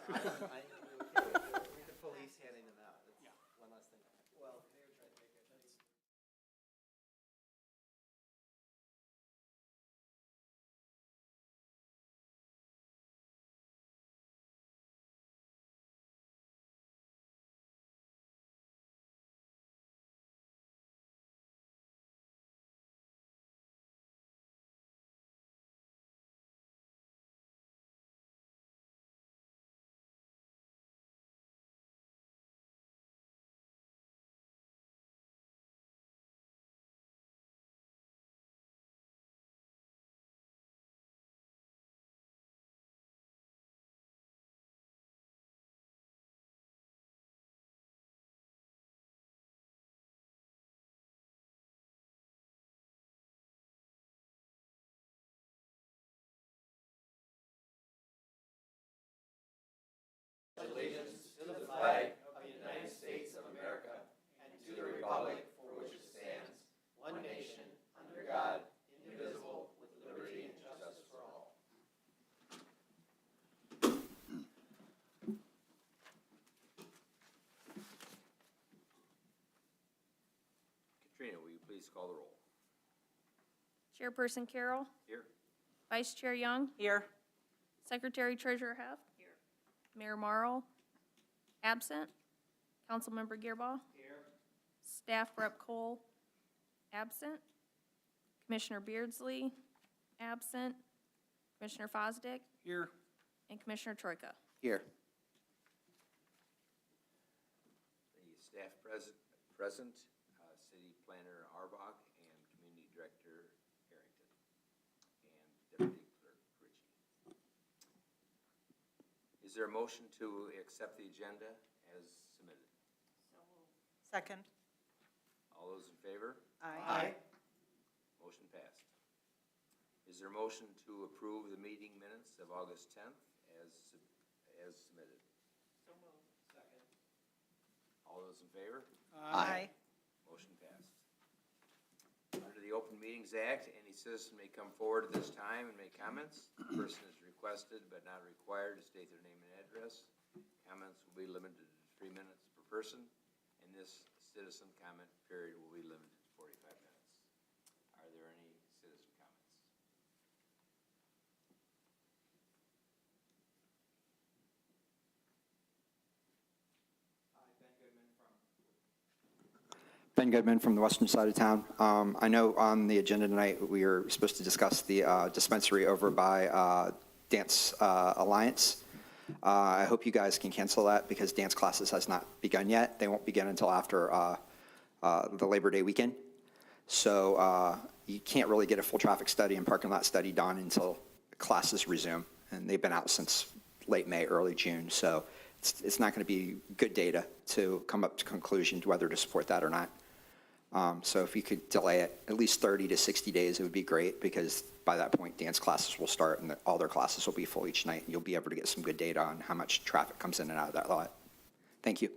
With the police handing them out, it's one less thing. Well, they were trying to make it. Allegiance to the flag of the United States of America and to the republic for which it stands, one nation, under God, indivisible, with liberty and justice for all. Katrina, will you please call the roll? Chairperson Carroll. Here. Vice Chair Young. Here. Secretary Treasurer Heft. Here. Mayor Morrow. Absent. Councilmember Gearbaugh. Here. Staff Rep Cole. Absent. Commissioner Beardsley. Absent. Commissioner Fosdick. Here. And Commissioner Troika. Here. The staff present, City Planner Arbach, and Community Director Harrington, and Deputy Clerk Ritchie. Is there a motion to accept the agenda as submitted? Second. All those in favor? Aye. Motion passed. Is there a motion to approve the meeting minutes of August 10th as submitted? So moved. Second. All those in favor? Aye. Motion passed. Under the Open Meetings Act, any citizen may come forward at this time and make comments. The person is requested but not required to state their name and address. Comments will be limited to 3 minutes per person, and this citizen comment period will be limited to 45 minutes. Are there any citizen comments? Ben Goodman from the western side of town. I know on the agenda tonight, we are supposed to discuss the dispensary over by Dance Alliance. I hope you guys can cancel that because dance classes has not begun yet. They won't begin until after the Labor Day weekend. So you can't really get a full traffic study and parking lot study done until classes resume. And they've been out since late May, early June. So it's not going to be good data to come up to conclusion whether to support that or not. So if you could delay it at least 30 to 60 days, it would be great because by that point, dance classes will start and all their classes will be full each night. And you'll be able to get some good data on how much traffic comes in and out of that lot. Thank you.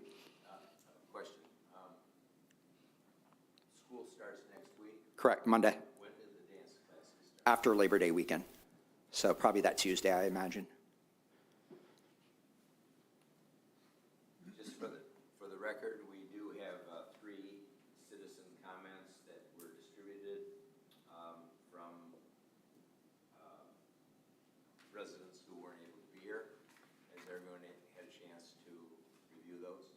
Question. School starts next week. Correct, Monday, When did the dance classes start? after Labor Day weekend. So probably that Tuesday, I imagine. Just for the record, we do have 3 citizen comments that were distributed from residents who weren't able to be here. Has everyone had a chance to review those?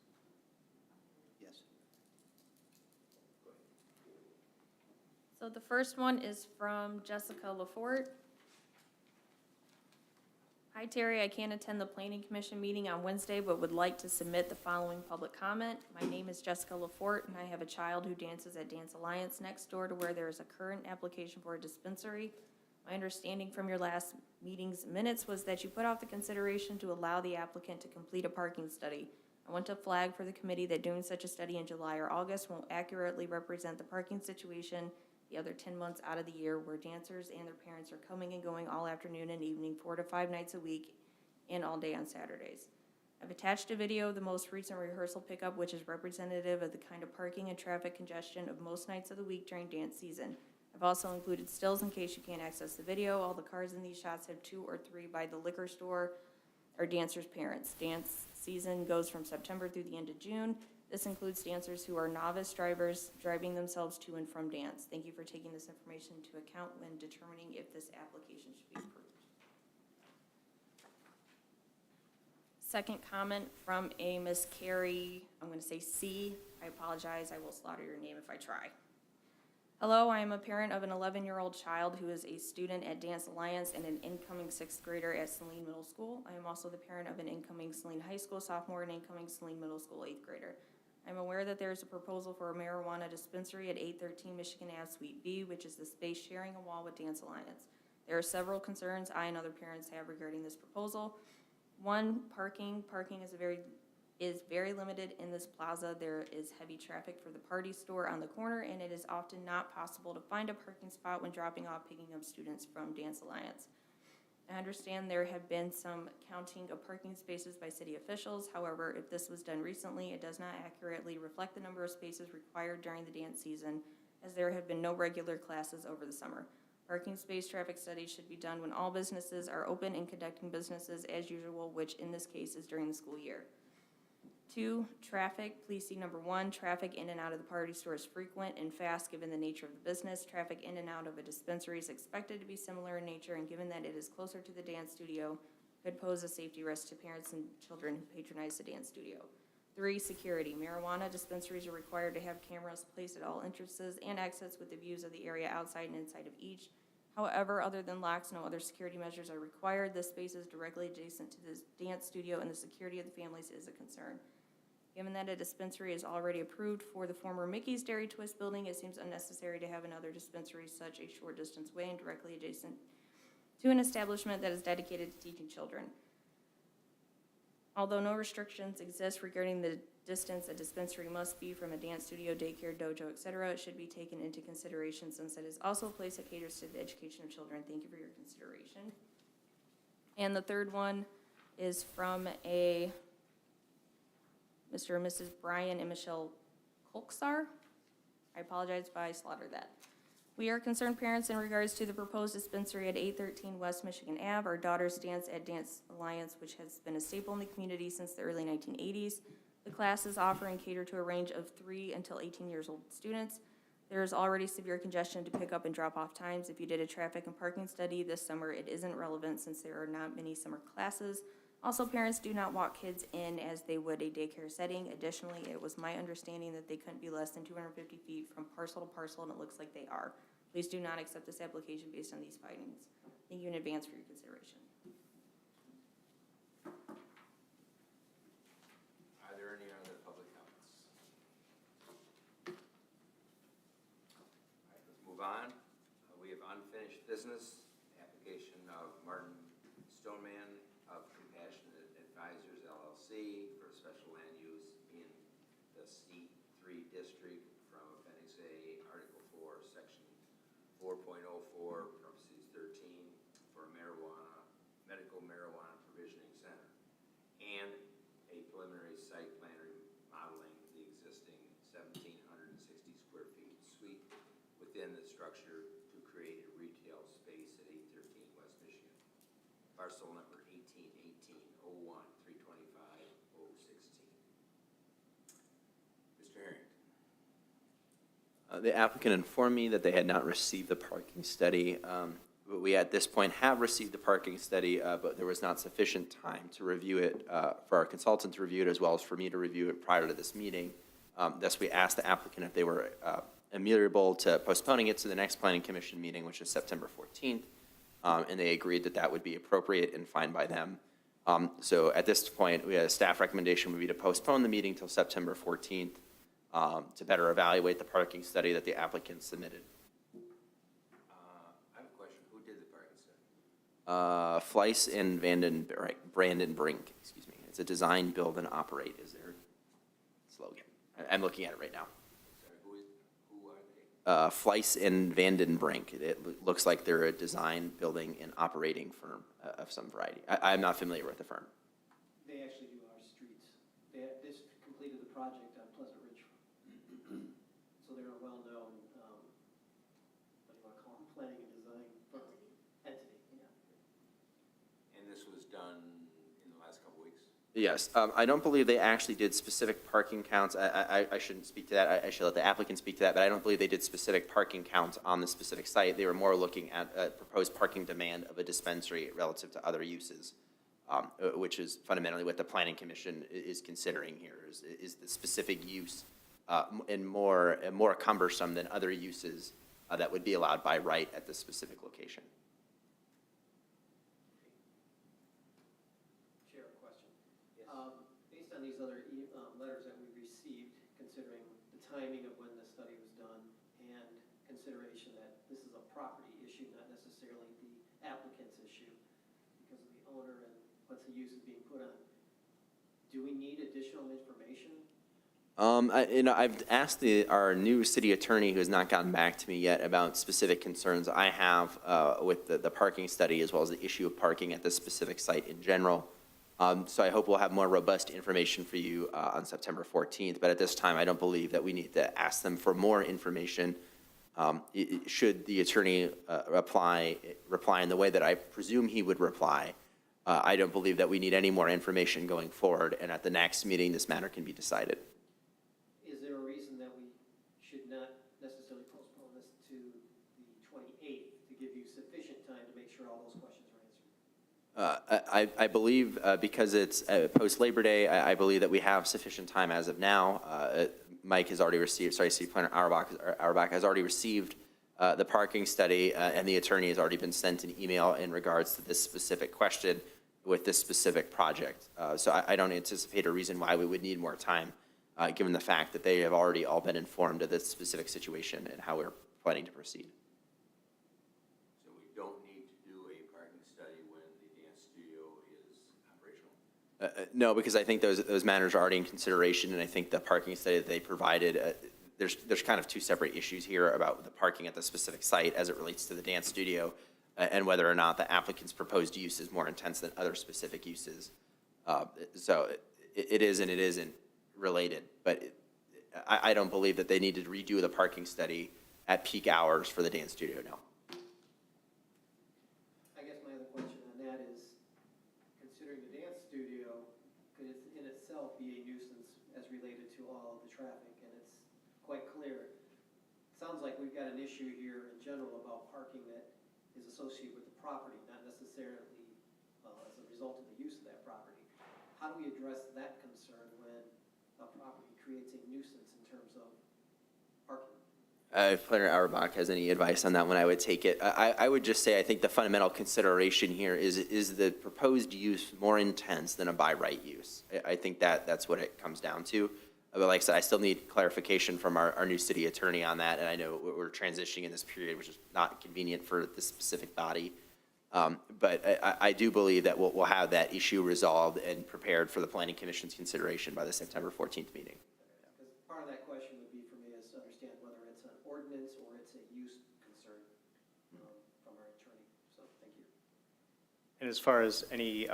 Yes. Go ahead. So the first one is from Jessica Lafort. Hi Terry, I can't attend the Planning Commission meeting on Wednesday, but would like to submit the following public comment. My name is Jessica Lafort, and I have a child who dances at Dance Alliance next door to where there is a current application for a dispensary. My understanding from your last meeting's minutes was that you put off the consideration to allow the applicant to complete a parking study. I want to flag for the committee that doing such a study in July or August won't accurately represent the parking situation the other 10 months out of the year where dancers and their parents are coming and going all afternoon and evening, 4 to 5 nights a week, and all day on Saturdays. I've attached a video of the most recent rehearsal pickup, which is representative of the kind of parking and traffic congestion of most nights of the week during dance season. I've also included stills in case you can't access the video. All the cars in these shots have 2 or 3 by the liquor store. or dancers' parents. Dance season goes from September through the end of June. This includes dancers who are novice drivers driving themselves to and from dance. Thank you for taking this information into account when determining if this application should be approved. Second comment from a Miss Carrie, I'm going to say C. I apologize. I will slaughter your name if I try. Hello, I am a parent of an 11-year-old child who is a student at Dance Alliance and an incoming 6th grader at Saline Middle School. I am also the parent of an incoming Saline High School sophomore and incoming Saline Middle School 8th grader. I am aware that there is a proposal for a marijuana dispensary at 813 Michigan Ave, Suite B, which is the space sharing a wall with Dance Alliance. There are several concerns I and other parents have regarding this proposal. One, parking. Parking is very limited in this plaza. There is heavy traffic for the party store on the corner, and it is often not possible to find a parking spot when dropping off, picking up students from Dance Alliance. I understand there have been some counting of parking spaces by city officials. However, if this was done recently, it does not accurately reflect the number of spaces required during the dance season, as there have been no regular classes over the summer. Parking space traffic studies should be done when all businesses are open and conducting businesses as usual, which in this case is during the school year. 2, traffic. Please see number 1. Traffic in and out of the party store is frequent and fast given the nature of the business. Traffic in and out of a dispensary is expected to be similar in nature, and given that it is closer to the dance studio, could pose a safety risk to parents and children who patronize the dance studio. 3, security. Marijuana dispensaries are required to have cameras placed at all entrances and exits with the views of the area outside and inside of each. However, other than locks, no other security measures are required. This space is directly adjacent to the dance studio, and the security of the families is a concern. Given that a dispensary is already approved for the former Mickey's Dairy Twist building, it seems unnecessary to have another dispensary such a short distance away and directly adjacent to an establishment that is dedicated to teaching children. Although no restrictions exist regarding the distance a dispensary must be from a dance studio, daycare, dojo, etc., it should be taken into consideration since it is also a place that caters to the education of children. Thank you for your consideration. And the third one is from a Mr. and Mrs. Brian and Michelle Kolksar. I apologize if I slaughtered that. We are concerned parents in regards to the proposed dispensary at 813 West Michigan Ave. Our daughters dance at Dance Alliance, which has been a staple in the community since the early 1980s. The classes offer and cater to a range of 3 until 18 years old students. There is already severe congestion to pick up and drop off times. If you did a traffic and parking study this summer, it isn't relevant since there are not many summer classes. Also, parents do not walk kids in as they would a daycare setting. Additionally, it was my understanding that they couldn't be less than 250 feet from parcel to parcel, and it looks like they are. Please do not accept this application based on these findings. Thank you in advance for your consideration. Are there any other public comments? All right, let's move on. We have unfinished business, application of Martin Stoneman of Compassionate Advisors LLC for a special land use in the C3 district from Appendix A, Article 4, Section 4.04, parentheses 13, for a medical marijuana provisioning center, and a preliminary site plan remodeling the existing 1,760 square feet suite within the structure to create a retail space at 813 West Michigan. Parcel number 1818-01-325-016. Mr. Harrington. The applicant informed me that they had not received the parking study. But we at this point have received the parking study, but there was not sufficient time to review it, for our consultant to review it, as well as for me to review it prior to this meeting. Thus, we asked the applicant if they were amenable to postponing it to the next Planning Commission meeting, which is September 14th, and they agreed that that would be appropriate and fine by them. So at this point, we had a staff recommendation would be to postpone the meeting till September 14th to better evaluate the parking study that the applicant submitted. I have a question. Who did the parking study? Fleiss and Brandon Brink, excuse me. It's a design, build, and operate is their slogan. I'm looking at it right now. Sorry, who are they? Fleiss and Vanden Brink. It looks like they're a design, building, and operating firm of some variety. I'm not familiar with the firm. They actually do our streets. This completed the project on Pleasant Ridge. So they're a well-known, what do you want to call them, planning and design firm. Entity, yeah. And this was done in the last Yes, I don't believe they actually did specific parking counts. I shouldn't speak to that. I should let the applicant speak to that, but I don't believe they did specific parking counts on the specific site. They were more looking at proposed parking demand of a dispensary relative to other uses, which is fundamentally what the Planning Commission is considering here, is the specific use and more cumbersome than other uses that would be allowed by right at the specific location. Chair, question. Based on these other letters that we received, considering the timing of when the study was done and consideration that this is a property issue, not necessarily the applicant's issue, because of the owner and what's the use is being put on, do we need additional information? I've asked our new city attorney, who has not gotten back to me yet, about specific concerns I have with the parking study, as well as the issue of parking at this specific site in general. So I hope we'll have more robust information for you on September 14th. But at this time, I don't believe that we need to ask them for more information. Should the attorney reply in the way that I presume he would reply, I don't believe that we need any more information going forward. And at the next meeting, this matter can be decided. Is there a reason that we should not necessarily postpone this to the 28th to give you sufficient time to make sure all those questions are answered? I believe because it's post-Labor Day, I believe that we have sufficient time as of now. Mike has already received, City Planner Auerbach has already received the parking study, and the attorney has already been sent an email in regards to this specific question with this specific project. So I don't anticipate a reason why we would need more time, given the fact that they have already all been informed of this specific situation and how we're planning to proceed. So we don't need to do a parking study when the dance studio is operational? No, because I think those matters are already in consideration, and I think the parking study that they provided, there's kind of two separate issues here about the parking at the specific site as it relates to the dance studio, and whether or not the applicant's proposed use is more intense than other specific uses. So it is and it isn't related, but I don't believe that they need to redo the parking study at peak hours for the dance studio, no. I guess my other question on that is, considering the dance studio, could it in itself be a nuisance as related to all of the traffic? And it's quite clear. Sounds like we've got an issue here in general about parking that is associated with the property, not necessarily as a result of the use of that property. How do we address that concern when a property creates a nuisance in terms of parking? If Planner Auerbach has any advice on that one, I would take it. I would just say I think the fundamental consideration here is the proposed use more intense than a by right use. I think that's what it comes down to. But like I said, I still need clarification from our new city attorney on that, and I know we're transitioning in this period, which is not convenient for this specific body. But I do believe that we'll have that issue resolved and prepared for the Planning Commission's consideration by the September 14th meeting. Because part of that question would be for me is to understand whether it's an ordinance or it's a use concern from our attorney. So thank you. And as far as any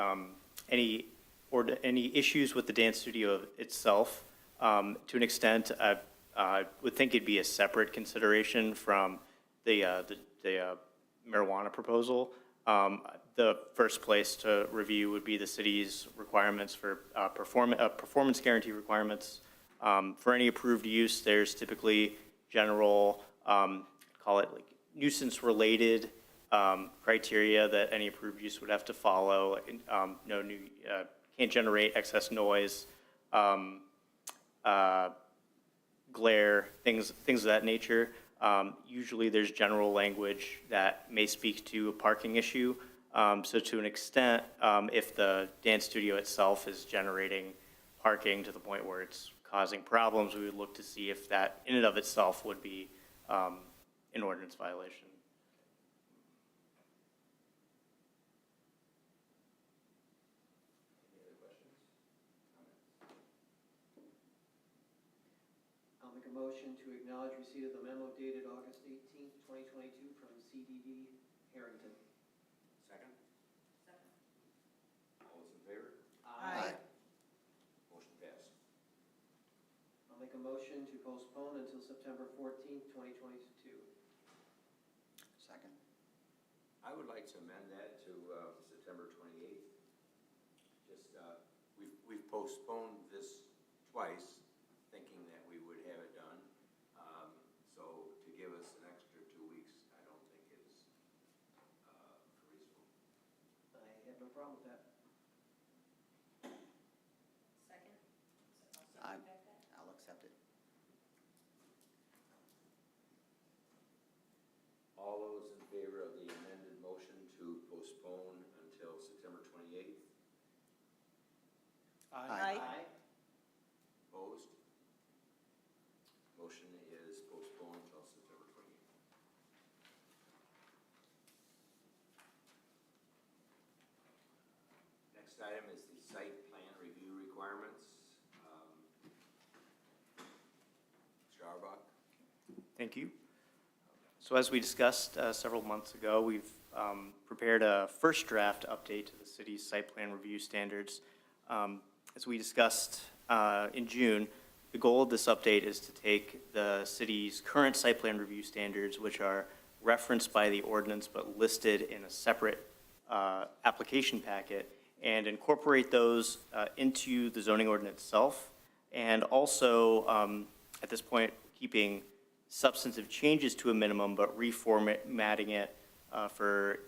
issues with the dance studio itself, to an extent, I would think it'd be a separate consideration from the marijuana proposal. The first place to review would be the city's requirements for performance guarantee requirements. For any approved use, there's typically general, call it like nuisance-related criteria that any approved use would have to follow. Can't generate excess noise, glare, things of that nature. Usually there's general language that may speak to a parking issue. So to an extent, if the dance studio itself is generating parking to the point where it's causing problems, we would look to see if that in and of itself would be an ordinance violation. I'll make a motion to acknowledge receipt of the memo dated August 18th, 2022 from CDD Harrington. Second? All those in favor? Aye. Motion passed. I'll make a motion to postpone until September 14th, 2022. Second. I would like to amend that to September 28th. Just, we've postponed this twice, thinking that we would have it done. So to give us an extra 2 weeks, I don't think is reasonable. I have no problem with that. Second? I'll accept it. All those in favor of the amended motion to postpone until September 28th? Aye. Opposed? Motion is postponed until September 28th. Next item is the site plan review requirements. Mr. Auerbach? Thank you. So as we discussed several months ago, we've prepared a first draft update to the city's site plan review standards. As we discussed in June, the goal of this update is to take the city's current site plan review standards, which are referenced by the ordinance but listed in a separate application packet, and incorporate those into the zoning ordinance itself, and also, at this point, keeping substantive changes to a minimum, but reformatting it for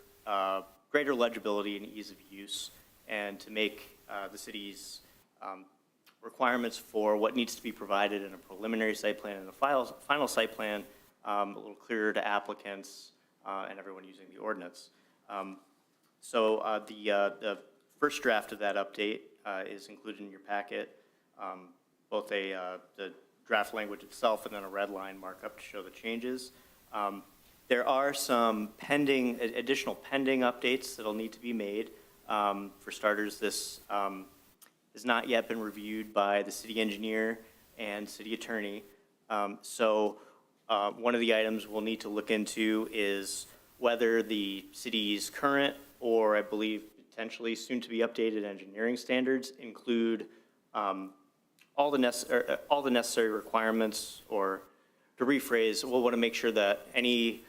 greater legibility and ease of use, and to make the city's requirements for what needs to be provided in a preliminary site plan and a final site plan a little clearer to applicants and everyone using the ordinance. So the first draft of that update is included in your packet, both the draft language itself and then a red line markup to show the changes. There are some additional pending updates that'll need to be made. For starters, this has not yet been reviewed by the city engineer and city attorney. So one of the items we'll need to look into is whether the city's current, or I believe potentially soon to be updated engineering standards include all the necessary requirements, or to rephrase, we'll want to make sure that any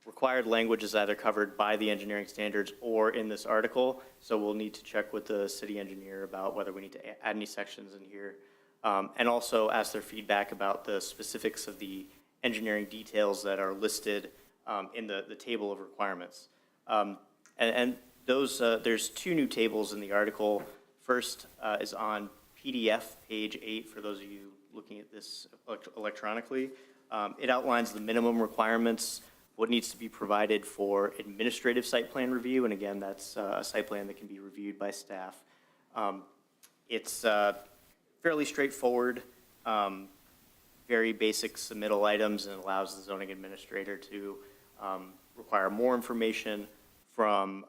required language is either covered by the engineering standards or in this article. So we'll need to check with the city engineer about whether we need to add any sections in here. And also ask their feedback about the specifics of the engineering details that are listed in the table of requirements. And those, there's two new tables in the article. First is on PDF, page 8, for those of you looking at this electronically. It outlines the minimum requirements, what needs to be provided for administrative site plan review, and again, that's a site plan that can be reviewed by staff. It's fairly straightforward, very basic submittal items, and allows the zoning administrator to require more information from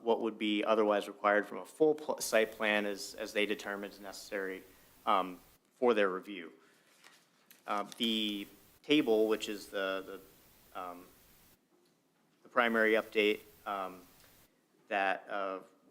what would be otherwise required from a full site plan as they determine is necessary for their review. The table, which is the primary update that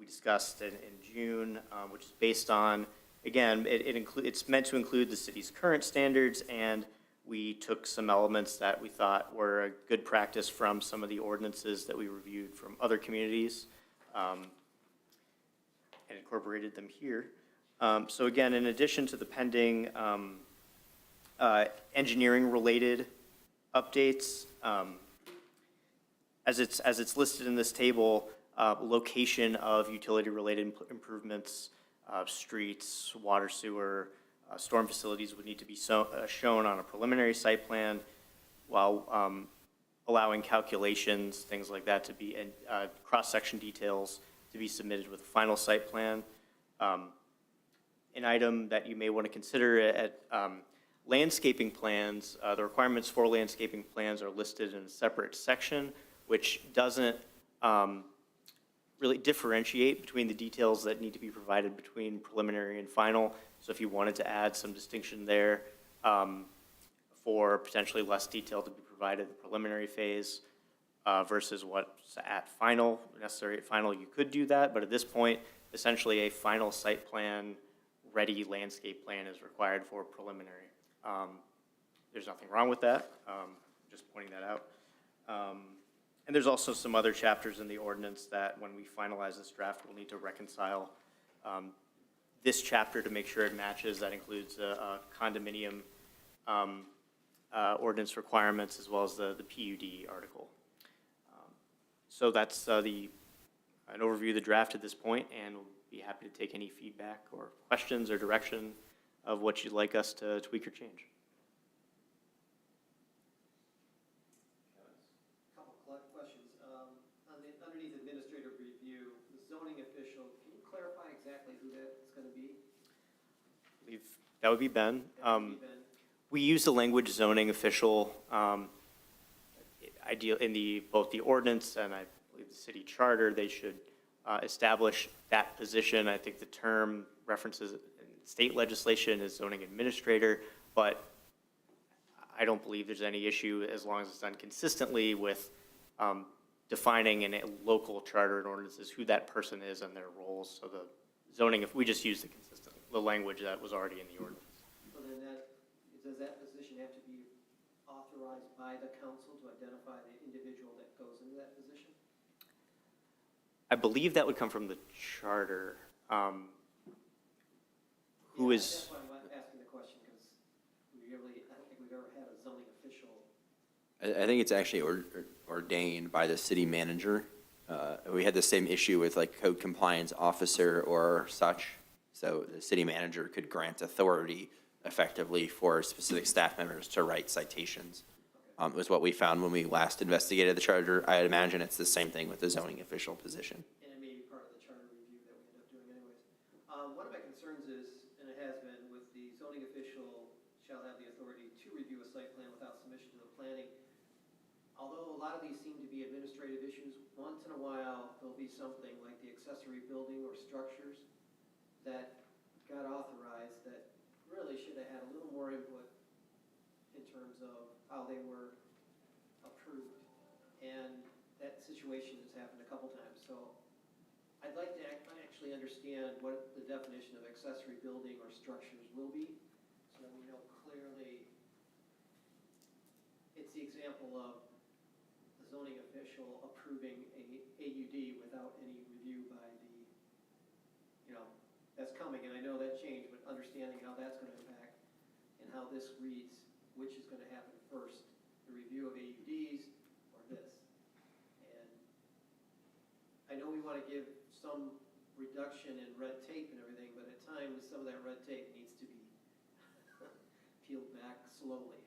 we discussed in June, which is based on, again, it's meant to include the city's current standards, and we took some elements that we thought were a good practice from some of the ordinances that we reviewed from other communities and incorporated them here. So again, in addition to the pending engineering-related updates, as it's listed in this table, location of utility-related improvements, streets, water, sewer, storm facilities would need to be shown on a preliminary site plan, while allowing calculations, things like that, to be, and cross-section details to be submitted with a final site plan. An item that you may want to consider at landscaping plans, the requirements for landscaping plans are listed in a separate section, which doesn't really differentiate between the details that need to be provided between preliminary and final. So if you wanted to add some distinction there for potentially less detail to be provided in the preliminary phase versus what's at final, necessary at final, you could do that. But at this point, essentially a final site plan ready landscape plan is required for preliminary. There's nothing wrong with that, just pointing that out. And there's also some other chapters in the ordinance that when we finalize this draft, we'll need to reconcile. this chapter to make sure it matches. That includes condominium ordinance requirements as well as the PUD article. So that's an overview of the draft at this point, and we'll be happy to take any feedback or questions or direction of what you'd like us to tweak or change. Couple questions. Underneath administrative review, the zoning official, can you clarify exactly who that's going to be? I believe that would be Ben. That would be Ben. We use the language zoning official, ideal in both the ordinance and I believe the city charter. They should establish that position. I think the term references in state legislation as zoning administrator, but I don't believe there's any issue as long as it's done consistently with defining in a local charter and ordinances who that person is and their roles. So the zoning, if we just use the language that was already in the ordinance. So then does that position have to be authorized by the council to identify the individual that goes into that position? I believe that would come from the charter. Who is? That's why I'm asking the question, because I don't think we've ever had a zoning official. I think it's actually ordained by the city manager. We had the same issue with like code compliance officer or such. So the city manager could grant authority effectively for specific staff members to write citations. Was what we found when we last investigated the charter. I imagine it's the same thing with the zoning official position. And it may be part of the charter review that we end up doing anyways. One of my concerns is, and it has been, with the zoning official shall have the authority to review a site plan without submission to the planning. Although a lot of these seem to be administrative issues, once in a while, there'll be something like the accessory building or structures that got authorized that really should have had a little more input in terms of how they were approved. And that situation has happened a couple times. So I'd like to actually understand what the definition of accessory building or structures will be, so that we know clearly. It's the example of the zoning official approving a AUD without any review by the, that's coming, and I know that changed, but understanding how that's going to impact and how this reads, which is going to happen first, the review of AUDs or this. And I know we want to give some reduction in red tape and everything, but at times some of that red tape needs to be peeled back slowly.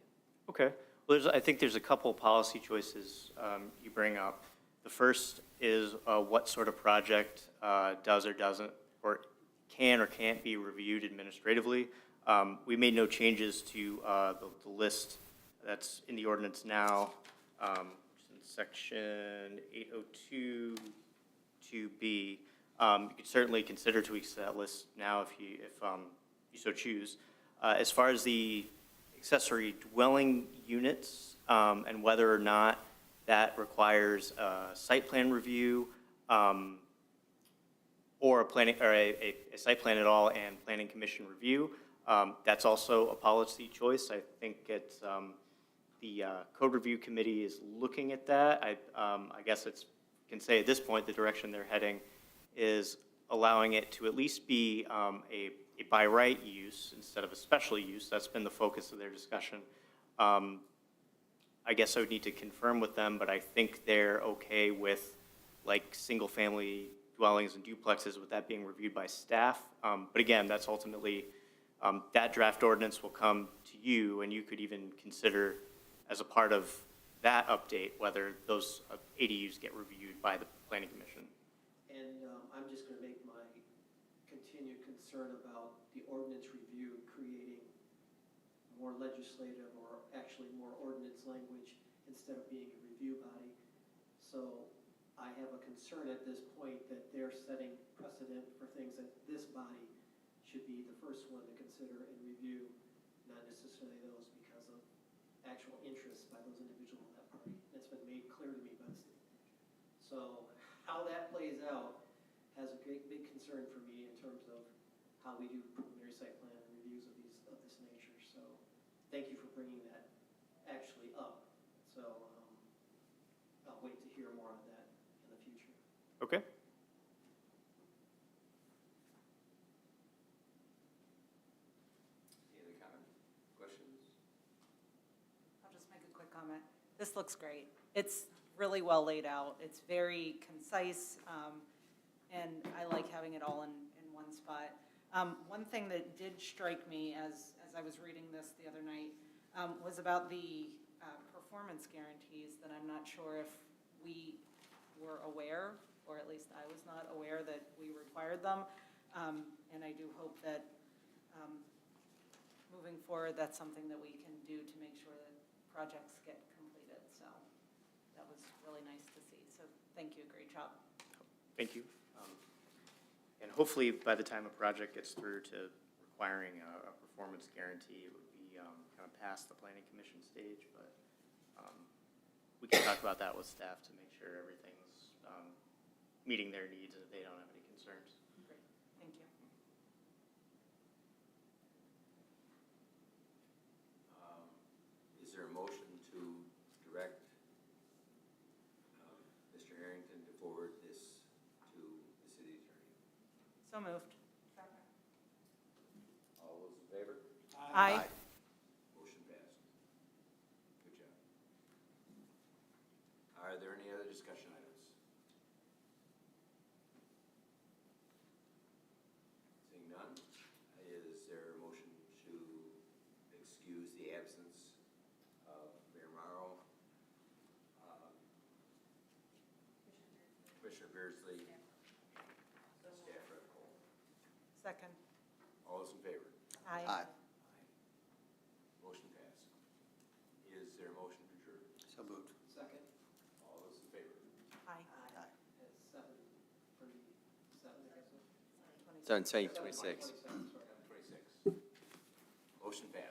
Okay. Well, I think there's a couple policy choices you bring up. The first is what sort of project does or doesn't, or can or can't be reviewed administratively. We made no changes to the list that's in the ordinance now, in section 802(2)B. You could certainly consider tweaks to that list now if you so choose. As far as the accessory dwelling units and whether or not that requires a site plan review or a site plan at all and planning commission review, that's also a policy choice. I think it's the code review committee is looking at that. I guess can say at this point the direction they're heading is allowing it to at least be a by right use instead of a special use. That's been the focus of their discussion. I guess I would need to confirm with them, but I think they're okay with like single family dwellings and duplexes with that being reviewed by staff. But again, that's ultimately, that draft ordinance will come to you, and you could even consider as a part of that update whether those ADUs get reviewed by the planning commission. And I'm just going to make my continued concern about the ordinance review creating more legislative or actually more ordinance language instead of being a review body. So I have a concern at this point that they're setting precedent for things that this body should be the first one to consider and review, not necessarily those because of actual interests by those individuals in that party. That's been made clear to me by the state. So how that plays out has a big concern for me in terms of how we do preliminary site plan reviews of this nature. So thank you for bringing that actually up. So I'll wait to hear more on that in the future. Okay. comment. This looks great. It's really well laid out. It's very concise, and I like having it all in one spot. One thing that did strike me as I was reading this the other night was about the performance guarantees, that I'm not sure if we were aware, or at least I was not aware that we required them. And I do hope that moving forward, that's something that we can do to make sure that projects get completed. So that was really nice to see. So thank you, great job. Thank you. And hopefully, by the time a project gets through to requiring a performance guarantee, it would be kind of past the planning commission stage, but we can talk about that with staff to make sure everything's meeting their needs and that they don't have any concerns. Great, thank you. Is there a motion to direct Mr. Harrington to forward this to the city attorney? So moved. All those in favor? Aye. Motion passed. Good job. Are there any other discussion items? Seeing none, is there a motion to excuse the absence of Mayor Morrow, Commissioner Beardsley, Staff Rep Cole? Second. All those in favor? Aye. Motion passed. Is there a motion to adjourn? So moved. Second, All those in favor? Aye. at 7:37, I guess. So in 2026. 7:26, sorry. 26. Motion passed.